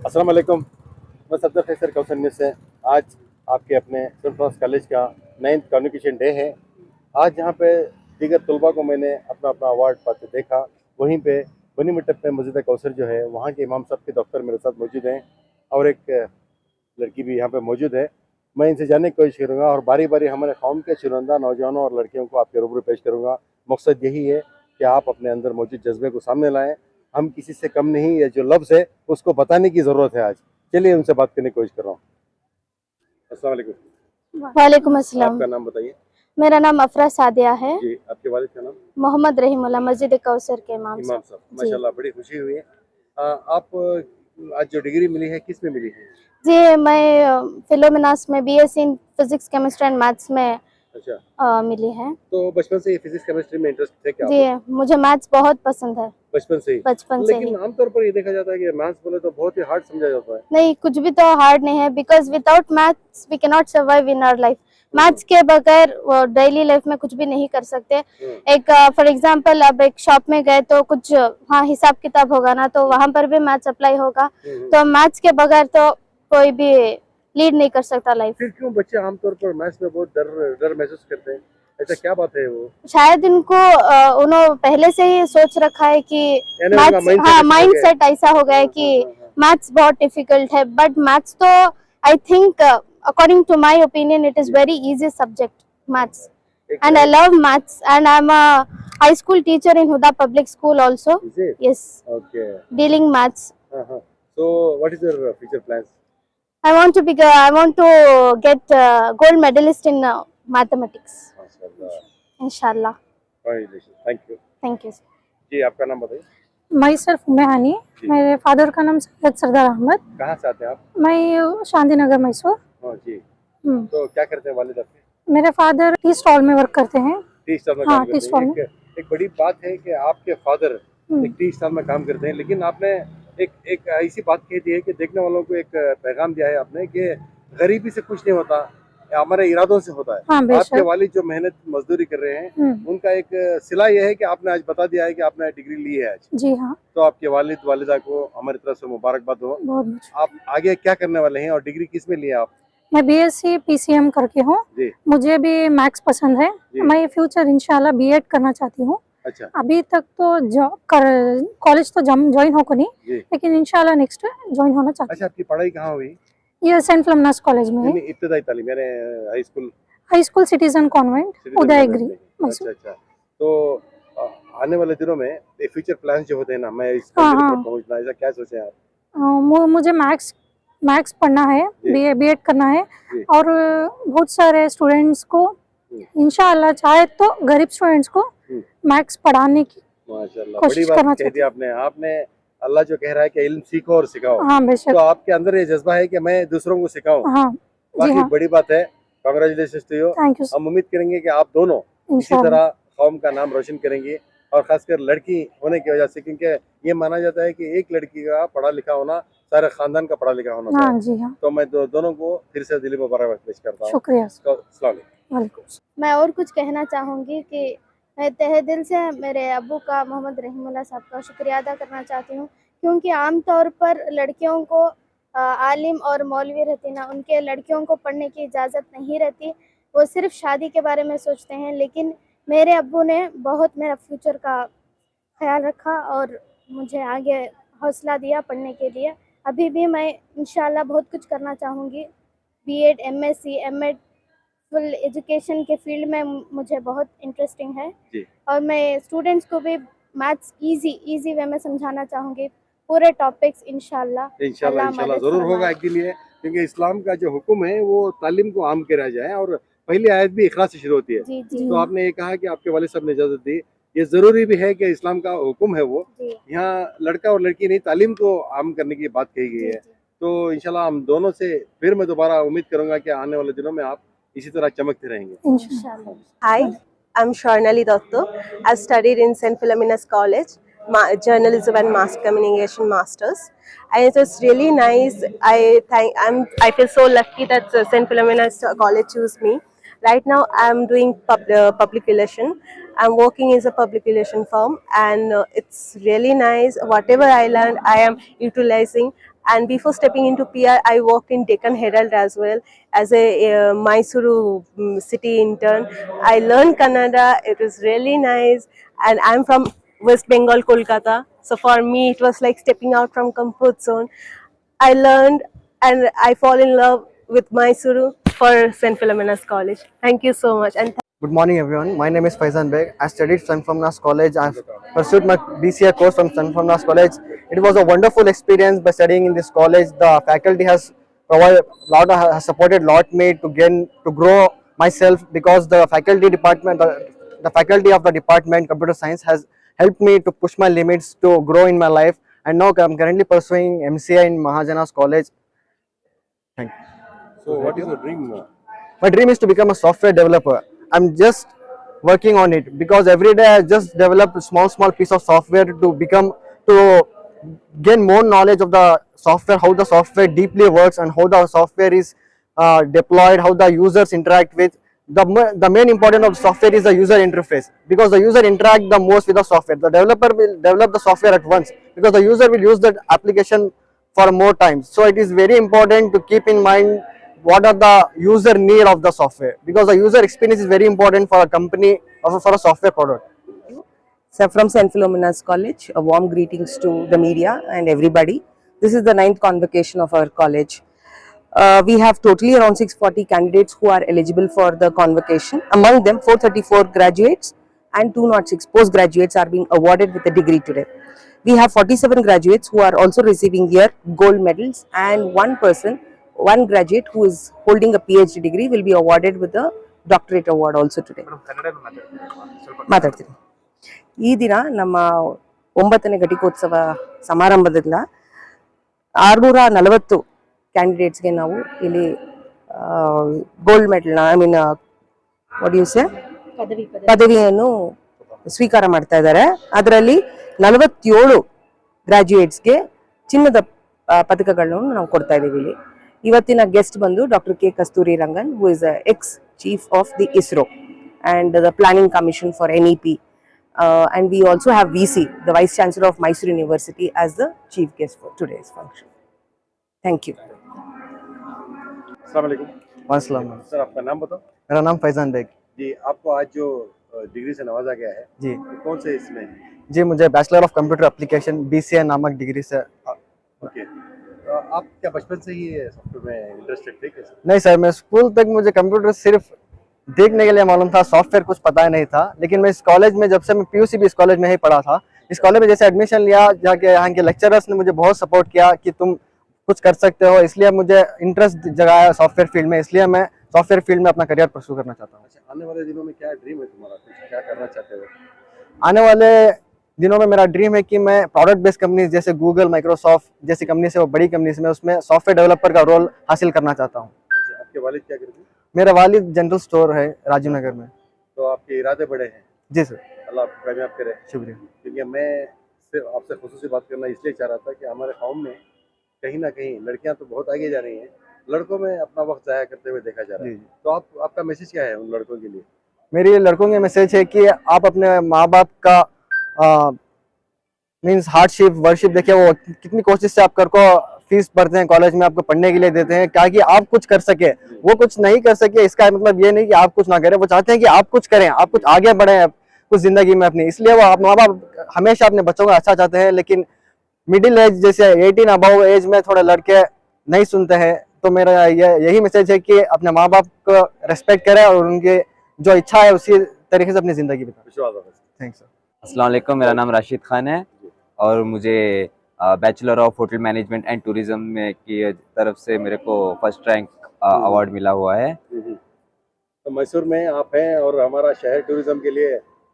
अस्सलाम वालेकुम। मैं सफदर फैसल कौसर न्यूज़ से। आज आपके अपने सेंट फ्रांस कॉलेज का 9th कम्युनिकेशन डे है। आज यहाँ पे दीगर तलबा को मैंने अपना अपना अवार्ड पाते देखा। वहीं पे बनी मंडप में मस्जिद कौसर जो है वहाँ के इमाम साहब के दफ्तर मेरे साथ मौजूद हैं और एक लड़की भी यहाँ पे मौजूद है। मैं इनसे जानने की कोशिश करूँगा और बारी बारी हमारे कौम के चुनिंदा नौजवानों और लड़कियों को आपके रूबरू पेश करूँगा। मकसद यही है कि आप अपने अंदर मौजूद जज्बे को सामने लाएं। हम किसी से कम नहीं, ये जो लफ्ज़ है उसको बताने की ज़रूरत है आज। चलिए उनसे बात करने की कोशिश कर रहा हूँ। अस्सलाम वालेकुम। वालेकुम अस्सलाम। आपका नाम बताइए। मेरा नाम अफरा सादिया है। जी, आपके वालिद का नाम? मोहम्मद रहीमुल्लाह, मस्जिद कौसर के इमाम साहब। जी। माशाल्लाह, बड़ी खुशी हुई है। आप आज जो डिग्री मिली है किस में मिली है? जी, मैं फिलोमिनास में BSc in physics chemistry and maths में अच्छा। मिली है। तो बचपन से फिजिक्स केमिस्ट्री में इंटरेस्ट थे क्या जी, आपको? मुझे मैथ्स बहुत पसंद है बचपन से ही? बचपन से ही। लेकिन आमतौर पर ये देखा जाता है कि मैथ्स बोले तो बहुत ही हार्ड समझा जाता है। नहीं, कुछ भी तो हार्ड नहीं है, because without maths we can not survive in our life. Maths के बगैर डेली लाइफ में कुछ भी नहीं कर सकते। एक फॉर एग्जांपल अब एक शॉप में गए तो कुछ हिसाब किताब होगा ना, तो वहां पर भी मैथ्स अप्लाई होगा। तो मैथ्स के बगैर तो कोई भी लीड नहीं कर सकता लाइफ। फिर क्यों बच्चे आमतौर पर मैथ्स में बहुत डर महसूस करते हैं? ऐसा क्या बात है वो? शायद उनको उन्होंने पहले से ही सोच रखा है कि माइंड सेट ऐसा हो गया है कि मैथ्स बहुत डिफिकल्ट है। बट मैथ्स तो I think according to my opinion it is very easy subject, maths, and I love maths, and I'm a high school teacher in Huda Public School also. Is it? Yes. Okay. Dealing maths. So what is your future plans? I want to get gold medalist in mathematics. Inshallah. Thank you. Thank you. जी, आपका नाम बताइए। मैं सिर्फ उम्मेहानी, मेरे father का नाम सैयद सरदार अहमद। कहाँ से आते हैं आप? मैं शांति नगर मैसूर। जी। तो क्या करते हैं वालिद आपके? मेरे फादर टी स्टॉल में वर्क करते हैं। टी स्टॉल में? हाँ, टी स्टॉल में। एक बड़ी बात है कि आपके फादर एक टी स्टॉल में काम करते हैं, लेकिन आपने एक ऐसी बात कह दी है कि देखने वालों को एक पैगाम दिया है आपने कि गरीबी से कुछ नहीं होता, हमारे इरादों से होता है। हाँ, आपके वालिद जो मेहनत मजदूरी कर रहे हैं उनका एक सिला यह है कि आपने आज बता दिया है कि आपने डिग्री ली है आज। जी हाँ। तो आपके वालिद वालिदा को हमारी तरफ से मुबारकबाद हो। बहुत। आप आगे क्या करने वाले हैं और डिग्री किस में ली है आप? मैं बीएससी पीसीएम करके हूँ। मुझे भी मैथ्स पसंद है। मैं फ्यूचर इंशाल्लाह बीएड करना चाहती हूँ। अच्छा। अभी तक तो कॉलेज तो ज्वाइन हो को नहीं, लेकिन इंशाल्लाह नेक्स्ट ज्वाइन होना चाहती हूँ। अच्छा, आपकी पढ़ाई कहाँ हुई? ये सेंट फिलोमिनास कॉलेज में है। इब्तिदाई तालीम यानी high school citizen convent Udayagiri. अच्छा। तो आने वाले दिनों में फ्यूचर प्लान जो होते हैं ना, मैं इस पर पहुंचना, ऐसा क्या सोचे आप? मुझे मैथ्स पढ़ना है, बीएड करना है, और बहुत सारे स्टूडेंट्स को इंशाल्लाह चाहे तो गरीब स्टूडेंट्स को मैथ्स पढ़ाने की कोशिश करना चाहिए। आपने अल्लाह जो कह रहा है कि इल्म सीखो और सिखाओ। हाँ, बेशक। तो आपके अंदर ये जज्बा है कि मैं दूसरों को सिखाऊं। हाँ, जी हाँ। बड़ी बात है। Congratulations to you. Thank you. हम उम्मीद करेंगे कि आप दोनों इसी तरह कौम का नाम रोशन करेंगे, और खासकर लड़की होने की वजह से, क्योंकि ये माना जाता है कि एक लड़की का पढ़ा लिखा होना सारे खानदान का पढ़ा लिखा होना चाहिए। जी हाँ। तो मैं दोनों को फिर से दिली मुबारकबाद पेश करता हूँ। शुक्रिया। अस्सलाम वालेकुम। मैं और कुछ कहना चाहूँगी कि मैं तहे दिल से मेरे अब्बू का, मोहम्मद रहीमुल्लाह साहब का शुक्रिया अदा करना चाहती हूँ, क्योंकि आम तौर पर लड़कियों को आलिम और मौलवी रहती ना, उनके लड़कियों को पढ़ने की इजाज़त नहीं रहती। वो सिर्फ शादी के बारे में सोचते हैं, लेकिन मेरे अब्बू ने बहुत मेरा फ्यूचर का ख्याल रखा और मुझे आगे हौसला दिया पढ़ने के लिए। अभी भी मैं इंशाल्लाह बहुत कुछ करना चाहूँगी। BEd, MSc, MEd, full education के फील्ड में मुझे बहुत इंटरेस्टिंग है। और मैं स्टूडेंट्स को भी मैथ्स इजी वे में समझाना चाहूँगी, पूरे टॉपिक्स। इंशाल्लाह ज़रूर होगा एक दिन ये, क्योंकि इस्लाम का जो हुक्म है वो तालीम को आम करा जाए, और पहली आयत भी इखलास से शुरू होती है। तो आपने ये कहा कि आपके वालिद साहब ने इजाज़त दी, ये ज़रूरी भी है कि इस्लाम का हुक्म है वो, यहाँ लड़का और लड़की नहीं, तालीम को आम करने की बात कही गई है। तो इंशाल्लाह हम दोनों से फिर मैं दोबारा उम्मीद करूँगा कि आने वाले दिनों में आप इसी तरह चमकते रहेंगे। Hi, I'm Sharnali Dotto. I've studied in St. Philomena's College, Journalism and Mass Communication Masters, and it was really nice. I feel so lucky that St. Philomena's College chose me. Right now, I'm doing public relation. I'm working in a public relation firm, and it's really nice. Whatever I learned, I am utilizing. And before stepping into PR, I worked in Deccan Herald as well as a Mysuru city intern. I learned Kannada. It was really nice. And I'm from West Bengal, Kolkata. So for me, it was like stepping out from comfort zone. I learned and I fall in love with Mysuru for St. Philomena's College. Thank you so much. And Good morning everyone, my name is Faizan Beg. I studied St. Philomena's College. I pursued my BCA course from St. Philomena's College. It was a wonderful experience by studying in this college. The faculty has provided has supported lot me to grow myself, because the faculty of the department computer science has helped me to push my limits to grow in my life. And now I'm currently pursuing MCA in Mahajanas College. Thank you. So what is your dream now? My dream is to become a software developer. I'm just working on it, because every day I just develop a small piece of software to gain more knowledge of the software, how the software deeply works and how the software is deployed, how the users interact with. The main important of software is the user interface, because the user interact the most with the software. The developer will develop the software at once, because the user will use that application for more times. So it is very important to keep in mind what are the user need of the software, because the user experience is very important for a company or for a software product. So from St. Philomena's College, a warm greetings to the media and everybody. This is the 9th convocation of our college. We have totally around 640 candidates who are eligible for the convocation. Among them, 434 graduates and 206 postgraduates are being awarded with a degree today. We have 47 graduates who are also receiving here gold medals, and one graduate who is holding a PhD degree will be awarded with a doctorate award also today. ಮಾತಾಡ್ತೀನಿ. ಈ ದಿನ ನಮ್ಮ 9ನೇ ಘಟಿಕೋತ್ಸವ ಸಮಾರಂಭದಿಂದ 640 ಕ್ಯಾಂಡಿಡೇಟ್ಸ್ಗೆ ನಾವು ಇಲ್ಲಿ gold ಮೆಡಲ್ನ ಪದವಿಯನ್ನು ಸ್ವೀಕಾರ ಮಾಡ್ತಾ ಇದ್ದಾರೆ. ಅದರಲ್ಲಿ 47 ಗ್ರಾಜ್ಯುಯೇಟ್ಸ್ಗೆ ಚಿನ್ನದ ಪದಕಗಳನ್ನು ನಾವು ಕೊಡ್ತಾ ಇದ್ದೀವಿ ಇಲ್ಲಿ. ಇವತ್ತಿನ ಗೆಸ್ಟ್ ಬಂದು doctor K Kasturi Rangan, who is X chief of the ISRO and the planning commission for NEP, and we also have VC, the vice chancellor of Mysore University, as the chief guest for today's function. Thank you. अस्सलाम वालेकुम। वालेकुम। Sir आपका नाम बताओ। मेरा नाम Faizan bag जी, आपको आज जो डिग्री से नवाजा गया है जी, कौन से इसमें? जी मुझे bachelor of computer application BCA नामक डिग्री से। ओके, तो आप क्या बचपन से ही सॉफ्टवेयर में इंटरेस्टेड थे कैसे? नहीं सर, मैं स्कूल तक मुझे कंप्यूटर सिर्फ देखने के लिए मालूम था, सॉफ्टवेयर कुछ पता ही नहीं था। लेकिन मैं इस कॉलेज में, जब से मैं PUC भी इस कॉलेज में ही पढ़ा था, इस कॉलेज में जैसे एडमिशन लिया, जाके यहाँ के लेक्चरर्स ने मुझे बहुत सपोर्ट किया कि तुम कुछ कर सकते हो, इसलिए मुझे इंटरेस्ट जगाया सॉफ्टवेयर फील्ड में, इसलिए मैं सॉफ्टवेयर फील्ड में अपना करियर परस्यू करना चाहता हूँ। अच्छा, आने वाले दिनों में क्या ड्रीम है तुम्हारा, कुछ क्या करना चाहते हो? आने वाले दिनों में मेरा ड्रीम है कि मैं प्रोडक्ट बेस्ड कंपनीज जैसे गूगल, माइक्रोसॉफ्ट जैसी कंपनी से, वो बड़ी कंपनीज में, उसमें सॉफ्टवेयर डेवलपर का रोल हासिल करना चाहता हूँ। अच्छा, आपके वालिद क्या करते हैं? मेरा वालिद जनरल स्टोर है राजीव नगर में। तो आपके इरादे बड़े हैं। जी सर, अल्लाह आपको कामयाब करे। शुक्रिया। क्योंकि मैं सिर्फ आपसे खुसूसी बात करना इसलिए चाह रहा था कि हमारे कौम में कहीं ना कहीं लड़कियां तो बहुत आगे जा रही हैं, लड़कों में अपना वक्त जाया करते हुए देखा जा रहा है। तो आपका मैसेज क्या है उन लड़कों के लिए? मेरी लड़कों के मैसेज है कि आप अपने माँ बाप का मीन्स हार्डशिप वर्शिप देखिए, वो कितनी कोशिश से आप कर को फीस भरते हैं, कॉलेज में आपको पढ़ने के लिए देते हैं, ताकि आप कुछ कर सके। वो कुछ नहीं कर सके, इसका मतलब ये नहीं कि आप कुछ ना करें, वो चाहते हैं कि आप कुछ करें, आप कुछ आगे बढ़े कुछ जिंदगी में अपनी। इसलिए वो माँ बाप हमेशा अपने बच्चों का अच्छा चाहते हैं, लेकिन मिडिल एज जैसे 18 अबव एज में थोड़े लड़के नहीं सुनते हैं। तो मेरा यही मैसेज है कि अपने माँ बाप को रेस्पेक्ट करें और उनके जो इच्छा है उसी तरीके से अपनी जिंदगी बिताएं। Thanks sir. अस्सलाम वालेकुम, मेरा नाम राशिद खान है और मुझे bachelor of hotel management and tourism में की तरफ से मेरे को फर्स्ट रैंक अवार्ड मिला हुआ है। तो मैसूर में आप हैं और हमारा शहर टूरिज्म के लिए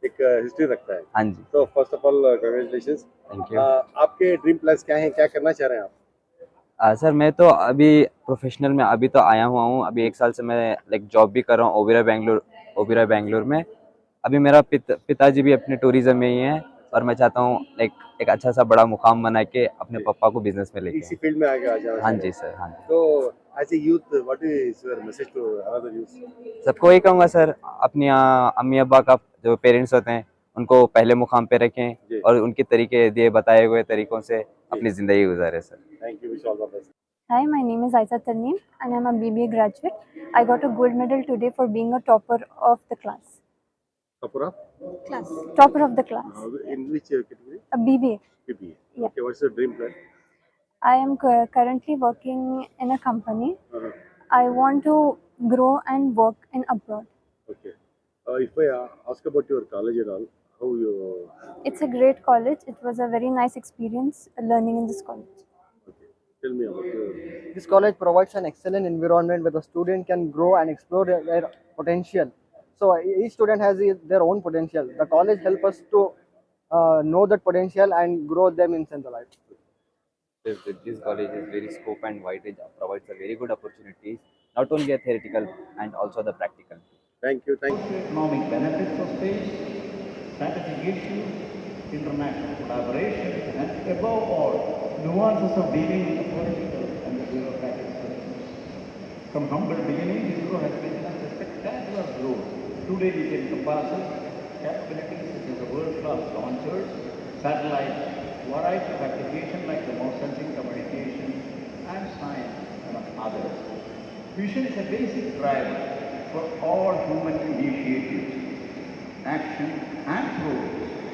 एक हिस्ट्री रखता है। हाँ जी, तो first of all congratulations. Thank you. आपके ड्रीम प्लस क्या है, क्या करना चाह रहे हैं आप? सर मैं तो अभी प्रोफेशनल में अभी तो आया हुआ हूँ, अभी 1 साल से मैं लाइक जॉब भी कर रहा हूँ ओबेरॉय बेंगलोर में। अभी मेरा पिताजी भी अपने टूरिज्म में ही हैं और मैं चाहता हूँ लाइक एक अच्छा सा बड़ा मुकाम बना के अपने पापा को बिजनेस में लेके इसी फील्ड में आगे आ जाना। हाँ जी सर, हाँ जी। तो as a youth what is your message to other youth? सबको यही कहूँगा सर, अपनी अम्मी अब्बा का जो पेरेंट्स होते हैं उनको पहले मुकाम पे जी। रखें और उनके तरीके दिए बताए हुए तरीकों से अपनी ज़िंदगी गुजारे sir. Thank you, wish all the best. Hi, my name is Aisa Tarneem and I'm a BBA graduate. I got a gold medal today for being a topper of the class. Kapura, Topper of the class. in which category? A BBA. PPA. Yeah. Okay, what's your dream plan? I am currently working in a company. Uh-huh. I want to grow and work in abroad. Okay. If I ask about your college and all, how you? It's a great college. It was a very nice experience learning in this college. Okay. Tell me about your. This college provides an excellent environment where the student can grow and explore their potential. So each student has their own potential. The college helps us to know that potential and grow them in the life. This college is very scope and wide. It provides a very good opportunities, not only a theoretical and also the practical. Thank you. Thank you. Economic benefits of space, strategic issues, international collaboration, and above all, nuances of dealing with the political and the bureaucratic systems. From humble beginnings, ISRO has witnessed a spectacular growth. Today, we can compare capabilities such as the world-class launchers, satellites, variety of applications like remote sensing, communication, and science, among others. Vision is a basic driver for all human initiatives, action and progress.